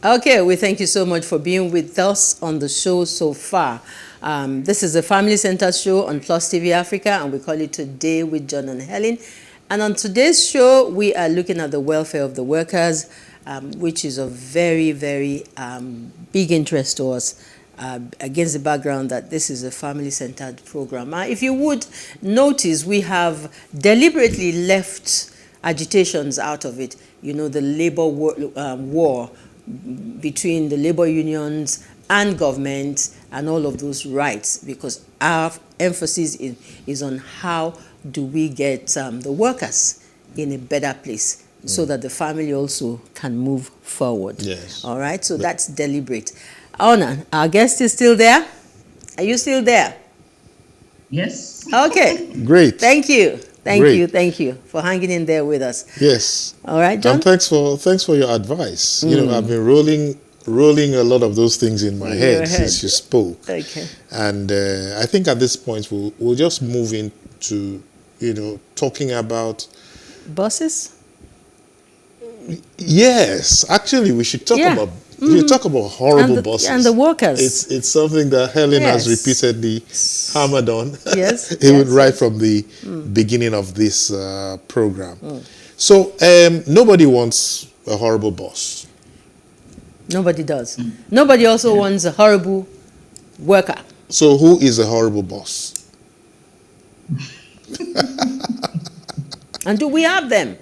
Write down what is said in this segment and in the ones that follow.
Okay, we thank you so much for being with us on the show so far. This is a family-centered show on Plus TV Africa, and we call it Today with John and Helen. And on today's show, we are looking at the welfare of the workers, which is of very, very big interest to us, against the background that this is a family-centered program. If you would notice, we have deliberately left agitations out of it. You know, the labor war between the labor unions and government and all of those rights, because our emphasis is on how do we get the workers in a better place so that the family also can move forward. Yes. All right, so that's deliberate. Ona, our guest is still there? Are you still there? Yes. Okay. Great. Thank you. Great. Thank you for hanging in there with us. Yes. All right, John? And thanks for your advice. You know, I've been rolling a lot of those things in my head since you spoke. Okay. And I think at this point we'll just move into, you know, talking about Bosses? Yes, actually we should talk about we talk about horrible bosses and the workers. It's something that Helen has repeatedly hammered on. Yes. Even right from the beginning of this program. So nobody wants a horrible boss. Nobody does. Nobody also wants a horrible worker. So who is a horrible boss? And do we have them?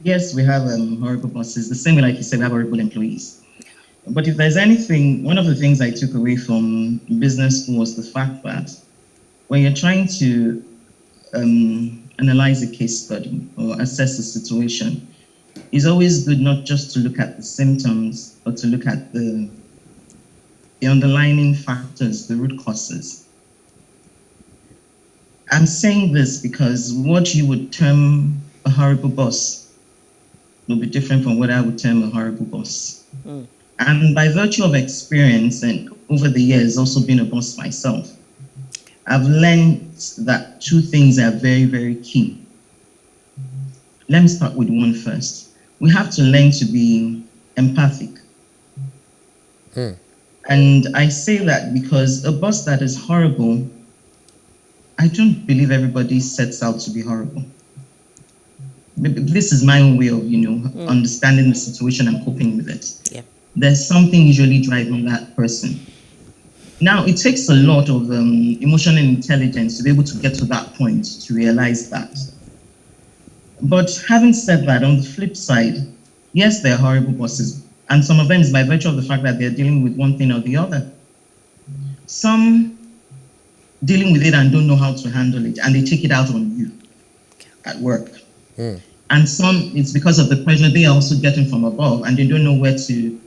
Yes, we have horrible bosses. The same way, like you said, we have horrible employees. But if there's anything, one of the things I took away from business school was the fact that when you're trying to analyze a case study or assess a situation, it's always good not just to look at the symptoms, but to look at the underlying factors, the root causes. I'm saying this because what you would term a horrible boss will be different from what I would term a horrible boss. And by virtue of experience and over the years also being a boss myself, I've learned that two things are very, very key. Let me start with one first. We have to learn to be empathic. And I say that because a boss that is horrible, I don't believe everybody sets out to be horrible. This is my own way of, understanding the situation and coping with it. Yeah. There's something usually driving that person. Now, it takes a lot of emotional intelligence to be able to get to that point, to realize that. But having said that, on the flip side, yes, they're horrible bosses. And some of them is by virtue of the fact that they're dealing with one thing or the other. Some dealing with it and don't know how to handle it, and they take it out on you at work. And some, it's because of the pressure they are also getting from above, and they don't know where to,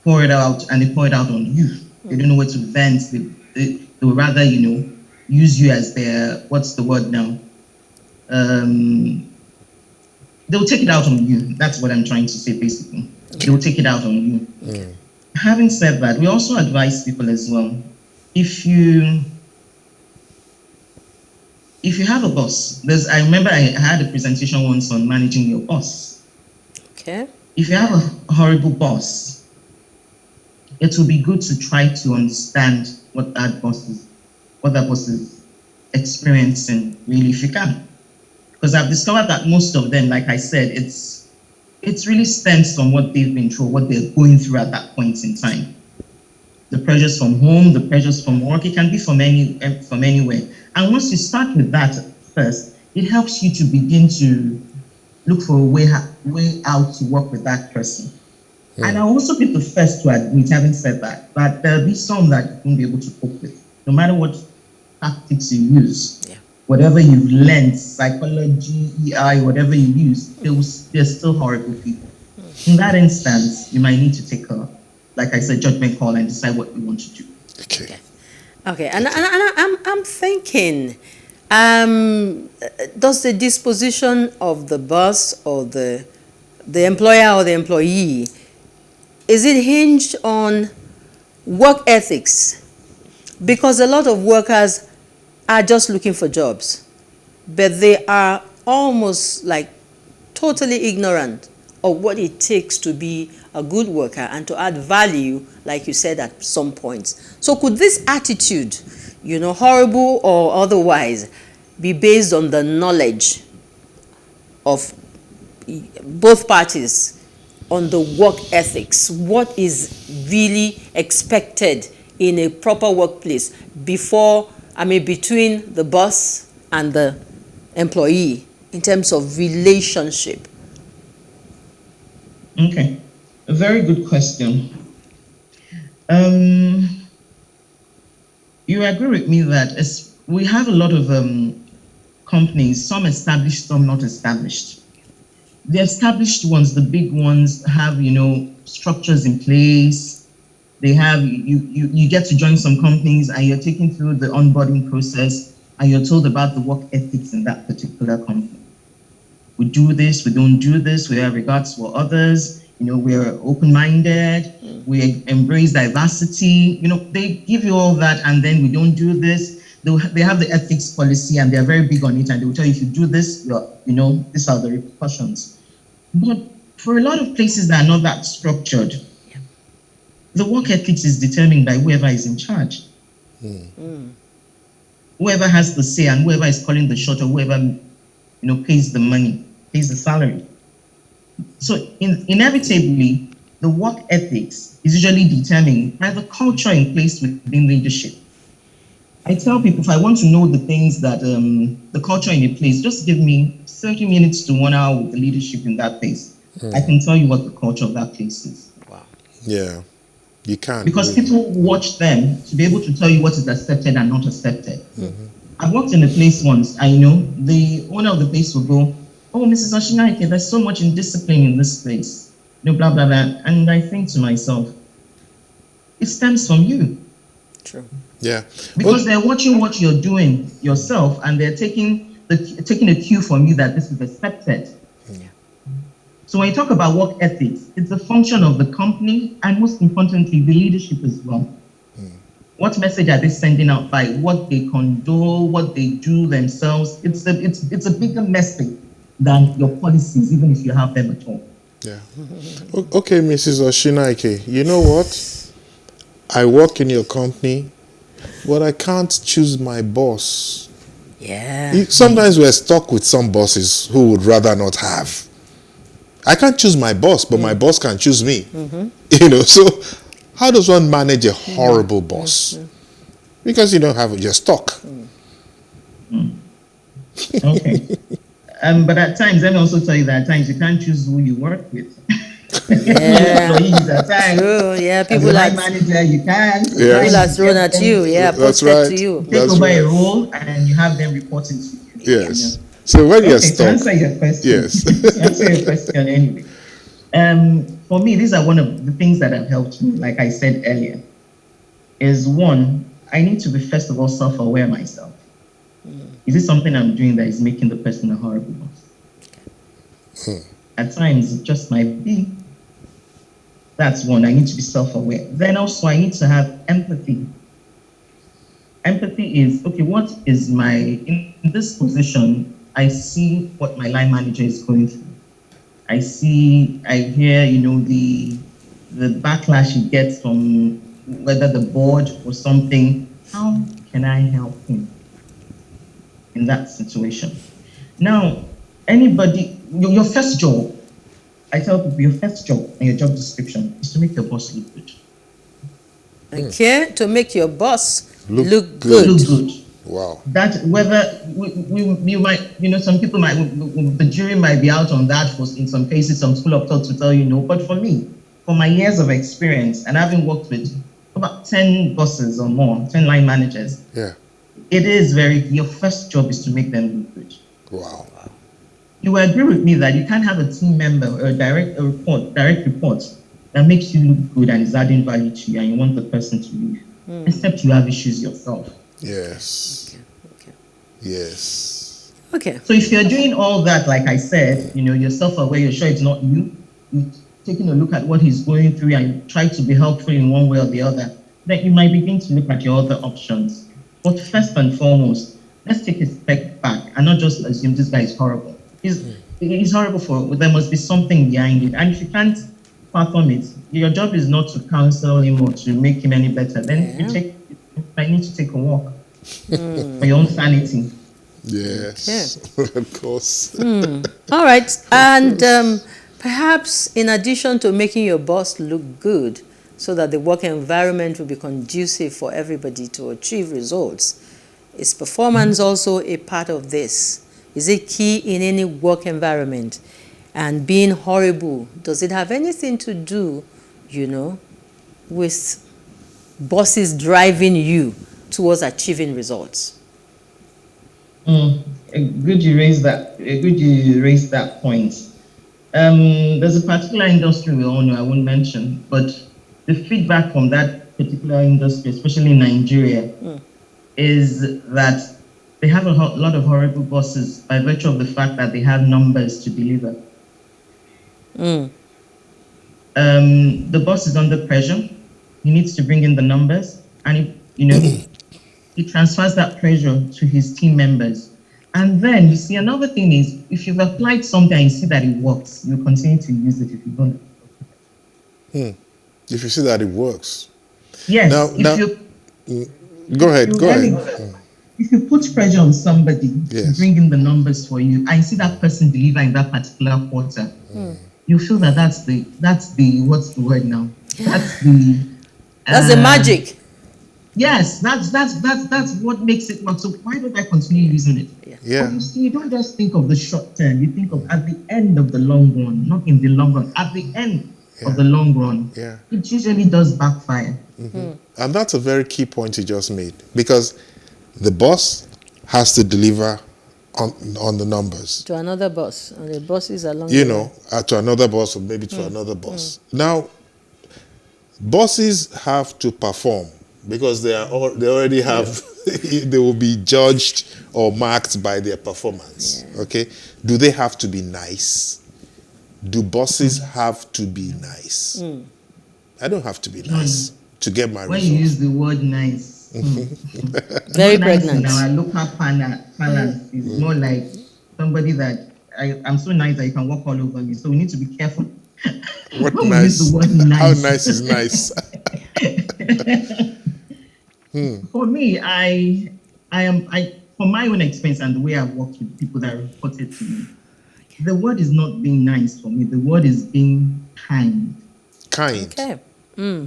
pour it out, and they pour it out on you. They don't know where to vent. They would rather, use you as their, what's the word now? They'll take it out on you. That's what I'm trying to say, basically. They'll take it out on you. Having said that, we also advise people as well. If you have a boss, I remember I had a presentation once on managing your boss. Okay. If you have a horrible boss, it will be good to try to understand what that boss is experiencing, really, if you can. Because I've discovered that most of them, like I said, it really stems from what they've been through, what they're going through at that point in time. The pressures from home, the pressures from work, it can be from anywhere. And once you start with that first, it helps you to begin to look for a way out to work with that person. And I'll also be the first to admit, having said that there'll be some that you won't be able to cope with, no matter what tactics you use. Yeah. Whatever you've learned, psychology, EI, whatever you use, they're still horrible people. In that instance, you might need to take like I said, judgment call and decide what you want to do. Okay. And I'm thinking, does the disposition of the boss or the employer or the employee, is it hinged on work ethics? Because a lot of workers are just looking for jobs, but they are almost like totally ignorant of what it takes to be a good worker and to add value, like you said at some points. So could this attitude, horrible or otherwise, be based on the knowledge of both parties on the work ethics? What is really expected in a proper workplace between the boss and the employee in terms of relationship? Okay, a very good question. You agree with me that we have a lot of companies, some established, some not established. The established ones, the big ones, have structures in place. They have you get to join some companies and you're taken through the onboarding process and you're told about the work ethics in that particular company. We do this, we don't do this, we have regards for others, we're open-minded, we embrace diversity, they give you all that, and then we don't do this. They have the ethics policy and they're very big on it, and they will tell you if you do this, these are the repercussions. But for a lot of places that are not that structured, the work ethics is determined by whoever is in charge. Whoever has the say and whoever is calling the shot, or whoever pays the money, pays the salary. So inevitably, the work ethics is usually determined by the culture in place within leadership. I tell people, if I want to know the things that the culture in a place, just give me 30 minutes to 1 hour with the leadership in that place. I can tell you what the culture of that place is. Wow. Yeah, you can't. Because people watch them to be able to tell you what is accepted and not accepted. I worked in a place once, the owner of the place will go, "Oh, Mrs. Oshinaike, there's so much indiscipline in this place." Blah, blah, blah. And I think to myself, it stems from you. True. Yeah. Because they're watching what you're doing yourself, and they're taking a cue from you that this is accepted. Yeah. So when you talk about work ethics, it's a function of the company and most importantly, the leadership as well. What message are they sending out by what they condone, what they do themselves? It's a bigger message than your policies, even if you have them at all. Yeah. Okay, Mrs. Oshinaike, you know what? I work in your company, but I can't choose my boss. Yeah. Sometimes we're stuck with some bosses who would rather not have. I can't choose my boss, but my boss can choose me. So how does one manage a horrible boss? Because you don't have it, you're stuck. Okay. But at times, let me also tell you that at times you can't choose who you work with. Yeah. Employees at times. True. Yeah. As People a are line manager, you can. Yeah. people are thrown at you. Yeah. That's Posted right. to you. Take That's over right. a role and you have them reporting to you. Yes. So when you're Okay, to stuck, answer your question. yes. To answer your question anyway. For me, these are one of the things that have helped me, like I said earlier, is one, I need to be first of all self-aware myself. Is it something I'm doing that is making the person a horrible boss? At times, it just might be. That's one, I need to be self-aware. Then also, I need to have empathy. Empathy is, okay, what is in this position, I see what my line manager is going through. I hear, the backlash he gets from whether the board or something. How can I help him in that situation? Now, your first job, I tell people, your first job and your job description is to make your boss look good. Okay, to make your boss look good. good. Look good. Wow. That whether you might, some people might, the jury might be out on that. In some cases, some school of thought to tell you no. But for me, for my years of experience and having worked with about 10 bosses or more, 10 line managers, Yeah. it is your first job is to make them look good. Wow. You will agree with me that you can't have a team member or a direct report that makes you look good and is adding value to you and you want the person to leave, except you have issues yourself. Yes. Okay. Yes. Okay. So if you're doing all that, like I said, you're self-aware, you're sure it's not you, you're taking a look at what he's going through and try to be helpful in one way or the other, then you might begin to look at your other options. But first and foremost, let's take a step back and not just assume this guy is horrible. it's horrible for, there must be something behind it. And if you can't fathom it, your job is not to counsel him or to make him any better. Then you might need to take a walk for your own sanity. Yes, of course. All right. And perhaps in addition to making your boss look good so that the work environment will be conducive for everybody to achieve results, is performance also a part of this? Is it key in any work environment? And being horrible, does it have anything to do, with bosses driving you towards achieving results? Good you raised that point. There's a particular industry we all know, I won't mention, but the feedback from that particular industry, especially in Nigeria, is that they have a lot of horrible bosses by virtue of the fact that they have numbers to deliver. The boss is under pressure. He needs to bring in the numbers, and he transfers that pressure to his team members. And then you see, another thing is, if you've applied something and you see that it works, you continue to use it if you don't. If you see that it works. Yes. Go ahead. If you put pressure on somebody to bring in the numbers for you, and you see that person deliver in that particular quarter, you feel that that's the what's the word now? That's the magic. Yes, that's what makes it work. So why don't I continue using it? Yeah. But you see, you don't just think of the short term. You think of at the end of the long run, not in the long run. At the end of the long run, it usually does backfire. And that's a very key point you just made, because the boss has to deliver on the numbers to another boss, and the bosses along the way. To another boss, or maybe to another boss. Now, bosses have to perform, because they already have they will be judged or marked by their performance. Okay, do they have to be nice? Do bosses have to be nice? I don't have to be nice to get my when results. You use the word nice, very nice pregnant. in our local parlance is more like somebody that I'm so nice that you can walk all over me. So we need to be careful. What when nice? We use the word nice. How nice is nice? For me, I from my own experience and the way I've worked with people that reported to me, the word is not being nice for me. The word is being kind. Kind. Okay.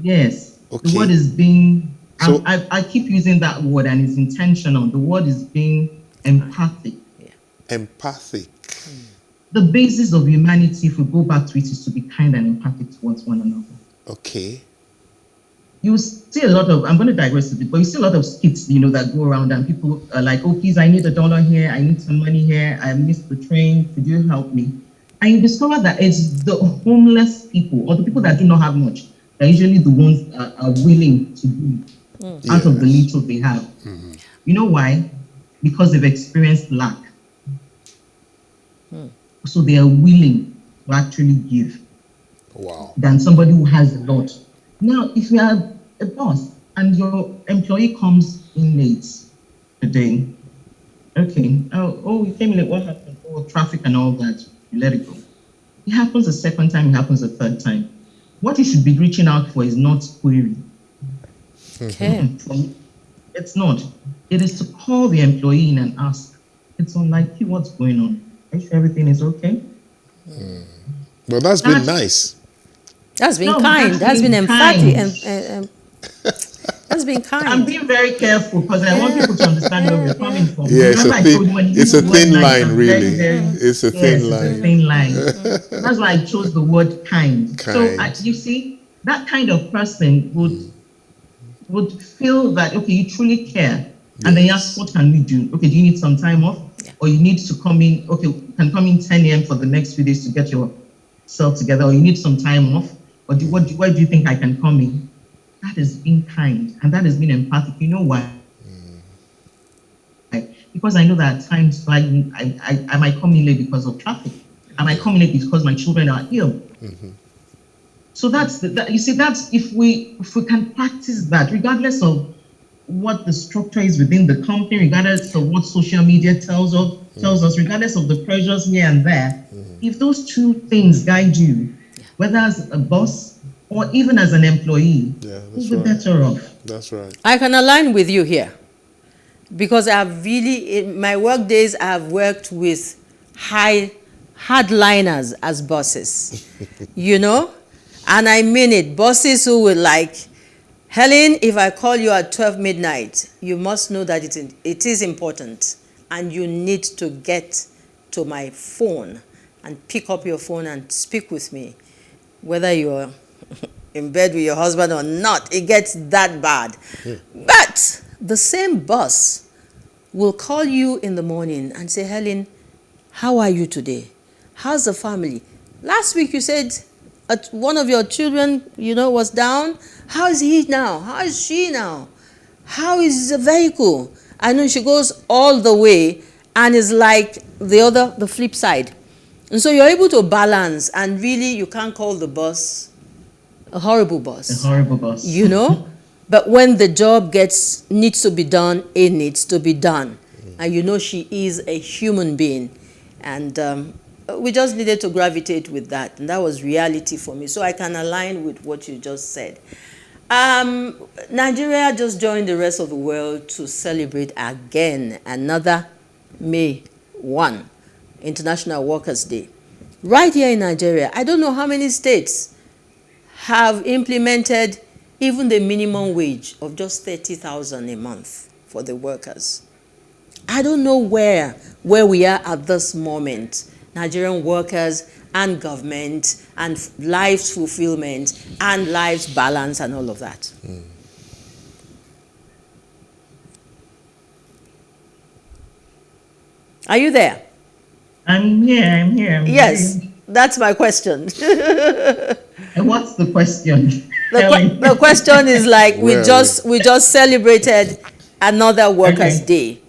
Yes. Okay. The word is being. So, I keep using that word, and it's intentional. The word is being empathic. Empathic. The basis of humanity, if we go back to it, is to be kind and empathic towards one another. Okay. You see a lot of, I'm going to digress a bit, but you see a lot of skits, that go around, and people are like, oh, please, I need $1 here, I need some money here, I missed the train, could you help me? And you discover that it's the homeless people, or the people that do not have much, that are usually the ones that are willing to do out of the little they have. You know why? Because they've experienced lack. So they are willing to actually give. Wow. Than somebody who has a lot. Now, if you are a boss and your employee comes in late today, okay, oh, you came in late, what happened? Oh, traffic and all that, you let it go. It happens a second time, it happens a third time. What you should be reaching out for is not query. Okay. It's not. It is to call the employee in and ask, it's unlike you, what's going on? Are you sure everything is okay? Well, that's been nice. That's been kind. That's been emphatic. That's been kind. I'm being very careful because I want people to understand where we're coming from. Yeah, it's a thin line, really. It's a thin line. It's a thin line. That's why I chose the word kind. So you see, that kind of person would feel that, okay, you truly care. And then you ask, what can we do? Okay, do you need some time off? Or you need to come in, okay, you can come in 10 a.m. for the next few days to get yourself together, or you need some time off, or why do you think I can come in? That is being kind, and that is being empathic. You know why? Because I know that at times I might come in late because of traffic. I might come in late because my children are ill. So that's you see, that's if we can practice that, regardless of what the structure is within the company, regardless of what social media tells us, regardless of the pressures here and there. If those two things guide you, whether as a boss or even as an employee, you'll be better off. That's right. I can align with you here, because I've really, in my work days, I've worked with hardliners as bosses, you know, and I mean it. Bosses who were like, Helen, if I call you at 12 midnight, you must know that it is important, and you need to get to my phone and pick up your phone and speak with me, whether you're in bed with your husband or not. It gets that bad. But the same boss will call you in the morning and say, Helen, how are you today? How's the family? Last week you said one of your children, you know, was down. How is he now? How is she now? How is the vehicle? I know she goes all the way and is like the flip side. And so you're able to balance, and really you can't call the boss a horrible boss. A horrible boss. You know? But when the job needs to be done, it needs to be done. And you know she is a human being. And we just needed to gravitate with that. And that was reality for me. So I can align with what you just said. Nigeria just joined the rest of the world to celebrate again another May 1, International Workers' Day. Right here in Nigeria, I don't know how many states have implemented even the minimum wage of just 30,000 a month for the workers. I don't know where we are at this moment, Nigerian workers and government and lives fulfillment and lives balance and all of that. Are you there? I'm here. Yes, that's my question. And what's the question? The question is like, we just celebrated another Workers' Day.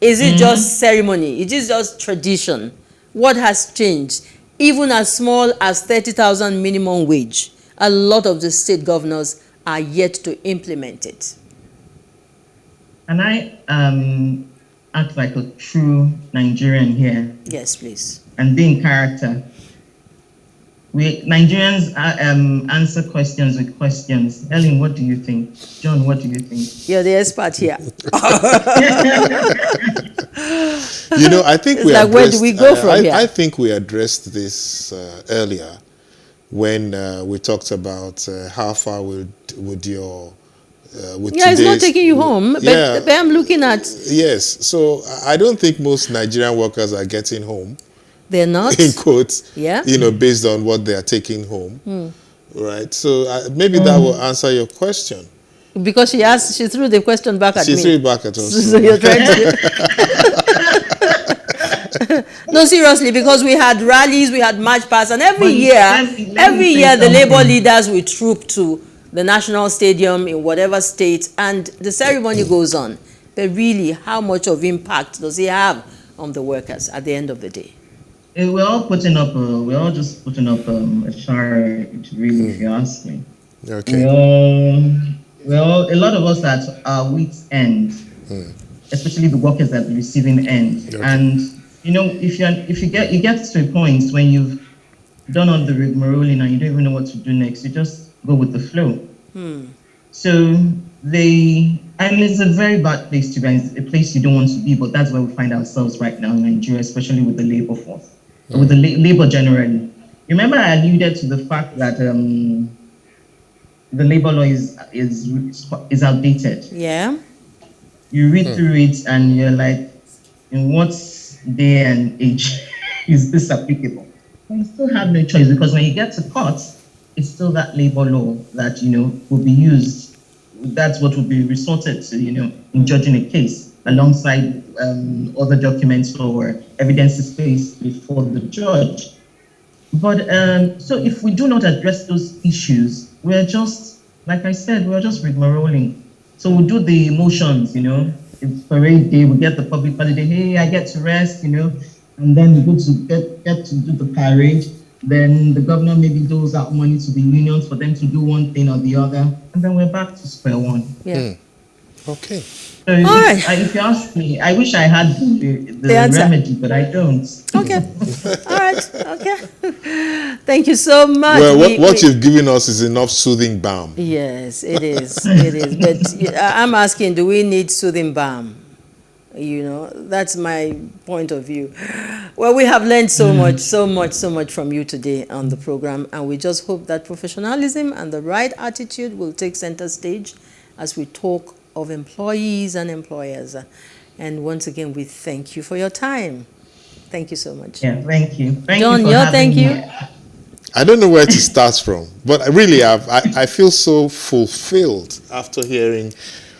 Is it just ceremony? Is it just tradition? What has changed? Even as small as 30,000 minimum wage, a lot of the state governors are yet to implement it. And I act like a true Nigerian here. Yes, please. And be in character. We Nigerians answer questions with questions. Helen, what do you think? John, what do you think? You're the expert here. You know, I think where do we go from here? I think we addressed this earlier when we talked about how far would your it's not taking you home, but I'm looking at... Yes, so I don't think most Nigerian workers are getting home. They're not? In quotes, yeah. You know, based on what they are taking home. Right, so maybe that will answer your question. Because she threw the question back at me. She threw it back at us. So you're trying to... No, seriously, because we had rallies, we had march pasts, and every year the labor leaders will troop to the national stadium in whatever state, and the ceremony goes on. But really, how much of impact does it have on the workers at the end of the day? We're all just putting up a charade, really, if you ask me. Okay. A lot of us at our wit's end, especially the workers at the receiving end. Okay. And you know, if you get to a point when you've done all the rigmaroling and you don't even know what to do next, you just go with the flow. So and it's a very bad place to be, it's a place you don't want to be, but that's where we find ourselves right now in Nigeria, especially with the labor force, with the labor generally. Remember, I alluded to the fact that the labor law is outdated. Yeah. You read through it and you're like, in what day and age is this applicable? And you still have no choice, because when you get to court, it's still that labor law that, you know, will be used. That's what will be resorted to, you know, in judging a case, alongside other documents or evidences placed before the judge. But so if we do not address those issues, we're just, like I said, we're just rigmaroling. So we'll do the motions, you know, it's parade day, we get the public holiday, hey, I get to rest, you know, and then we go to get to do the parade. Then the governor maybe doles out money to the unions for them to do one thing or the other, and then we're back to square one. Yeah. Okay. So if you ask me, I wish I had the answer. remedy, but I don't. Okay. All right. Okay. Thank you so much. Well, what you've given us is enough soothing balm. Yes, it is. It is. But I'm asking, do we need soothing balm? You know, that's my point of view. Well, we have learned so much from you today on the program, and we just hope that professionalism and the right attitude will take center stage as we talk of employees and employers. And once again, we thank you for your time. Thank you so much. Yeah, thank you. John, thank you. I don't know where to start from, but I feel so fulfilled after hearing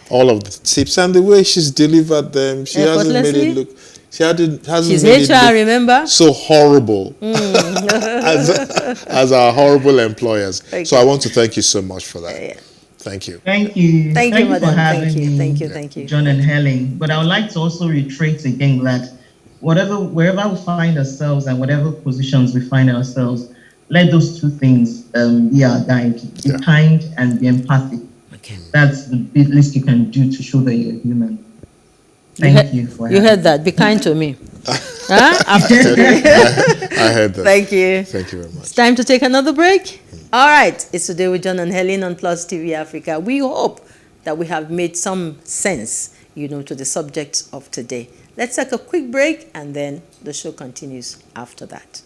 all of the tips and the way she's delivered them. She hasn't made it look. She's made HR, remember? So horrible as our horrible employers. Okay. So I want to thank you so much for that. Yeah. Thank you. Thank you. Thank you, for having me. Thank you. John and Helen. But I would like to also reiterate again that wherever we find ourselves and whatever positions we find ourselves, let those two things be our guide. Be kind and be empathic. Okay. That's the least you can do to show that you're human. Thank you for you heard that. Be kind to me. After today. I heard that. Thank you. Thank you very much. It's time to take another break. All right. It's Today with John and Helen on Plus TV Africa. We hope that we have made some sense, to the subject of today. Let's take a quick break and then the show continues after that.